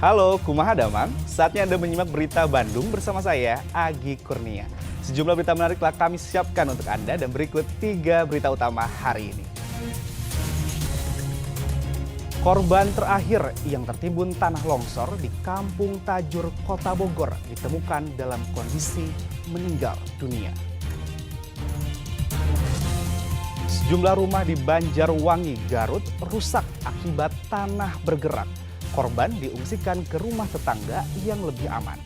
Halo, kumaha damang? Saatnya Anda menyimak berita Bandung bersama saya, Agi Kurnia. Sejumlah berita menarik telah kami siapkan untuk Anda dan berikut 3 berita utama hari ini. Korban terakhir yang tertimbun tanah longsor di Kampung Tajur, Kota Bogor ditemukan dalam kondisi meninggal dunia. Sejumlah rumah di Banjarwangi, Garut rusak akibat tanah bergerak. Korban diungsikan ke rumah tetangga yang lebih aman.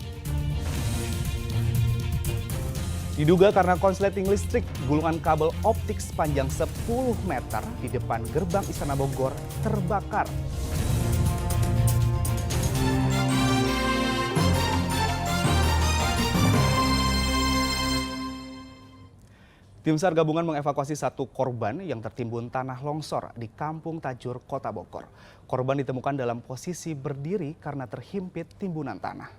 Diduga karena konsleting listrik, gulungan kabel optik sepanjang 10 meter di depan gerbang Istana Bogor terbakar. Tim SAR gabungan mengevakuasi satu korban yang tertimbun tanah longsor di Kampung Tajur, Kota Bogor. Korban ditemukan dalam posisi berdiri karena terhimpit timbunan tanah.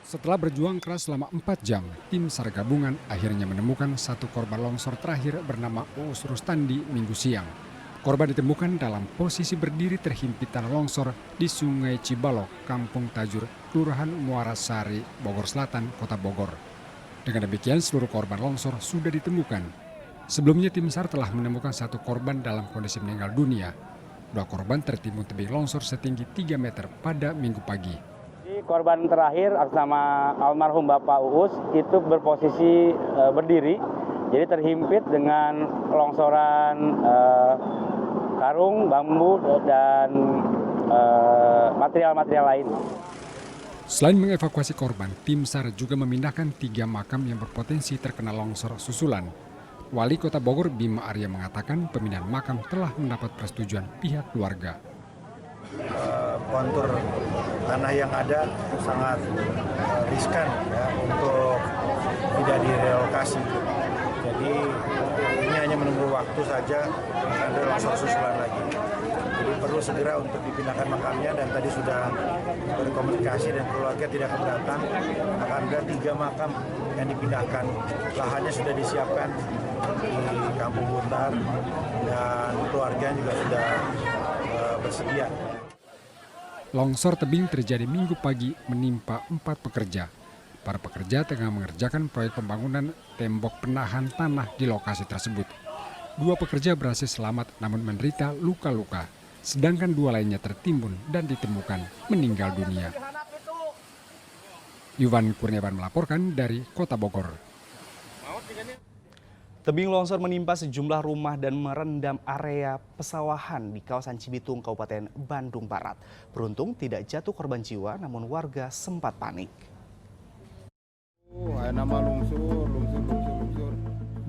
Setelah berjuang keras selama 4 jam, tim SAR gabungan akhirnya menemukan satu korban longsor terakhir bernama Uus Rustandi Minggu siang. Korban ditemukan dalam posisi berdiri terhimpit tanah longsor di Sungai Cibalok, Kampung Tajur, Kelurahan Muara Sari, Bogor Selatan, Kota Bogor. Dengan demikian seluruh korban longsor sudah ditemukan. Sebelumnya tim SAR telah menemukan satu korban dalam kondisi meninggal dunia. 2 korban tertimbun tebing longsor setinggi 3 meter pada Minggu pagi. Korban terakhir atas nama almarhum Bapak Uus itu berposisi berdiri, jadi terhimpit dengan longsoran karung, bambu, dan material-material lain. Selain mengevakuasi korban, tim SAR juga memindahkan 3 makam yang berpotensi terkena longsor susulan. Wali Kota Bogor Bima Arya mengatakan pemindahan makam telah mendapat persetujuan pihak keluarga. Kontur tanah yang ada sangat riskan ya, untuk tidak direlokasi. Jadi ini hanya menunggu waktu saja ada longsor susulan lagi. Jadi perlu segera untuk dipindahkan makamnya dan tadi sudah berkomunikasi dan keluarga tidak keberatan. Akan ada 3 makam yang dipindahkan. Lahannya sudah disiapkan di Kampung Buntar dan keluarga juga sudah bersedia. Longsor tebing terjadi Minggu pagi menimpa 4 pekerja. Para pekerja tengah mengerjakan proyek pembangunan tembok penahan tanah di lokasi tersebut. 2 pekerja berhasil selamat namun menderita luka-luka, sedangkan 2 lainnya tertimbun dan ditemukan meninggal dunia. Yuvan Kurniawan melaporkan dari Kota Bogor. Tebing longsor menimpa sejumlah rumah dan merendam area pesawahan di kawasan Cibitung, Kabupaten Bandung Barat. Beruntung tidak jatuh korban jiwa, namun warga sempat panik.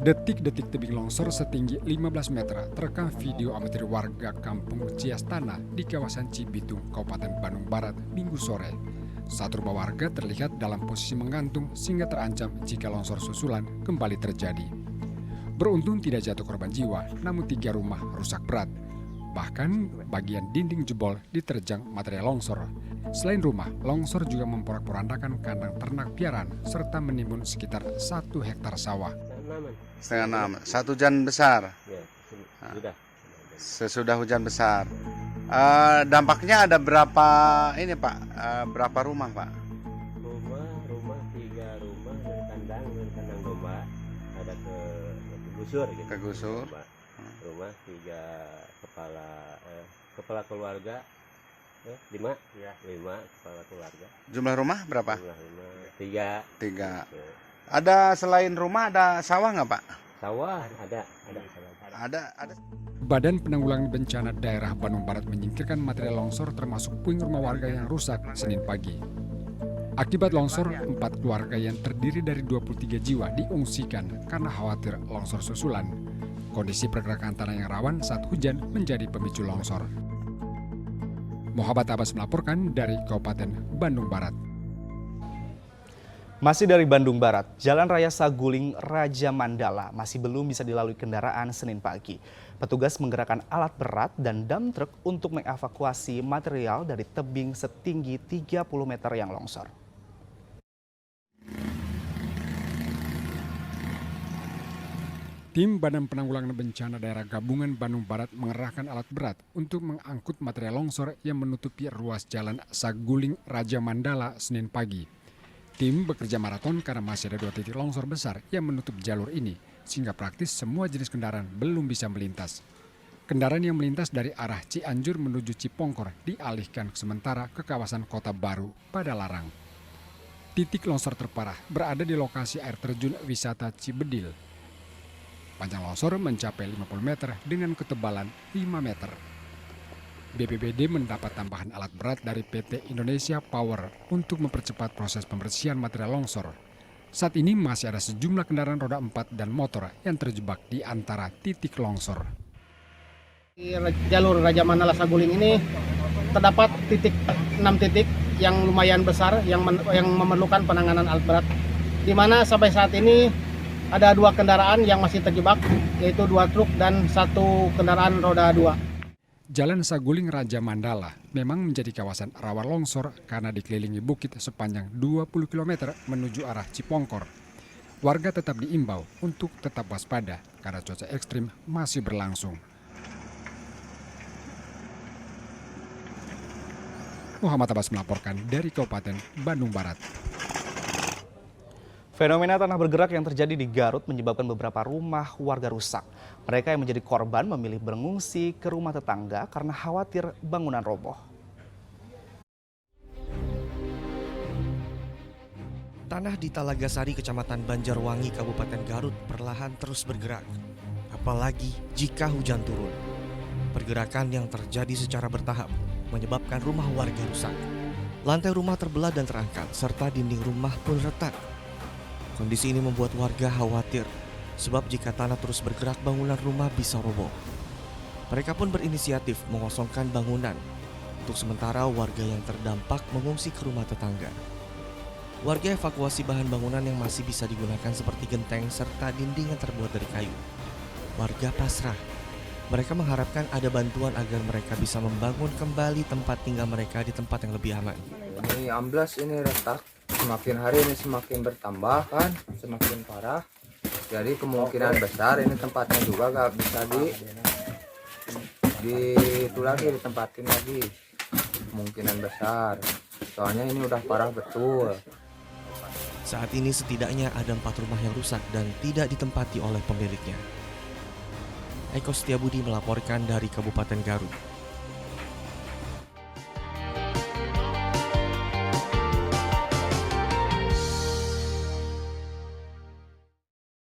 Detik-detik tebing longsor setinggi 15 meter terekam video amatir warga Kampung Ciastana di kawasan Cibitung, Kabupaten Bandung Barat, Minggu sore. Satu rumah warga terlihat dalam posisi menggantung sehingga terancam jika longsor susulan kembali terjadi. Beruntung tidak jatuh korban jiwa, namun 3 rumah rusak berat. Bahkan bagian dinding jebol diterjang material longsor. Selain rumah, longsor juga memporak-porandakan kandang ternak piaraan serta menimbun sekitar 1 hektar sawah. Setengah 6, 1 hujan besar. Sesudah hujan besar. Dampaknya ada berapa ini Pak? Berapa rumah Pak? Rumah 3 rumah dari kandang domba ada kegusur gitu. Kegusur. Rumah 3 kepala keluarga. 5 kepala keluarga. Jumlah rumah berapa? Jumlah rumah 3. Ada selain rumah ada sawah nggak Pak? Sawah ada. Ada. Badan Penanggulangan Bencana Daerah Bandung Barat menyingkirkan material longsor termasuk puing rumah warga yang rusak Senin pagi. Akibat longsor, 4 keluarga yang terdiri dari 23 jiwa diungsikan karena khawatir longsor susulan. Kondisi pergerakan tanah yang rawan saat hujan menjadi pemicu longsor. Muhammad Abbas melaporkan dari Kabupaten Bandung Barat. Masih dari Bandung Barat, Jalan Raya Saguling Raja Mandala masih belum bisa dilalui kendaraan Senin pagi. Petugas menggerakkan alat berat dan dump truck untuk mengevakuasi material dari tebing setinggi 30 meter yang longsor. Tim Badan Penanggulangan Bencana Daerah Gabungan Bandung Barat mengerahkan alat berat untuk mengangkut material longsor yang menutupi ruas jalan Saguling Raja Mandala Senin pagi. Tim bekerja maraton karena masih ada 2 titik longsor besar yang menutup jalur ini, sehingga praktis semua jenis kendaraan belum bisa melintas. Kendaraan yang melintas dari arah Cianjur menuju Cipongkor dialihkan sementara ke kawasan Kota Baru pada Larang. Titik longsor terparah berada di lokasi air terjun wisata Cibedil. Panjang longsor mencapai 50 meter dengan ketebalan 5 meter. BPBD mendapat tambahan alat berat dari PT Indonesia Power untuk mempercepat proses pembersihan material longsor. Saat ini masih ada sejumlah kendaraan roda 4 dan motor yang terjebak di antara titik longsor. Di jalur Raja Mandala Saguling ini terdapat 6 titik yang lumayan besar yang memerlukan penanganan alat berat, di mana sampai saat ini ada 2 kendaraan yang masih terjebak, yaitu 2 truk dan 1 kendaraan roda 2. Jalan Saguling Raja Mandala memang menjadi kawasan rawan longsor karena dikelilingi bukit sepanjang 20 km menuju arah Cipongkor. Warga tetap diimbau untuk tetap waspada karena cuaca ekstrim masih berlangsung. Muhammad Abbas melaporkan dari Kabupaten Bandung Barat. Fenomena tanah bergerak yang terjadi di Garut menyebabkan beberapa rumah warga rusak. Mereka yang menjadi korban memilih mengungsi ke rumah tetangga karena khawatir bangunan roboh. Tanah di Talagasari, Kecamatan Banjarwangi, Kabupaten Garut perlahan terus bergerak. Apalagi jika hujan turun. Pergerakan yang terjadi secara bertahap menyebabkan rumah warga rusak. Lantai rumah terbelah dan terangkat, serta dinding rumah pun retak. Kondisi ini membuat warga khawatir, sebab jika tanah terus bergerak bangunan rumah bisa roboh. Mereka pun berinisiatif mengosongkan bangunan. Untuk sementara warga yang terdampak mengungsi ke rumah tetangga. Warga evakuasi bahan bangunan yang masih bisa digunakan seperti genteng serta dinding yang terbuat dari kayu. Warga pasrah. Mereka mengharapkan ada bantuan agar mereka bisa membangun kembali tempat tinggal mereka di tempat yang lebih aman. Ini amblas, ini retak. Semakin hari ini semakin bertambah kan, semakin parah. Jadi kemungkinan besar ini tempatnya juga gak bisa itu lagi ditempatin lagi. Kemungkinan besar. Soalnya ini udah parah betul. Saat ini setidaknya ada 4 rumah yang rusak dan tidak ditempati oleh pemiliknya. Eko Setiabudi melaporkan dari Kabupaten Garut.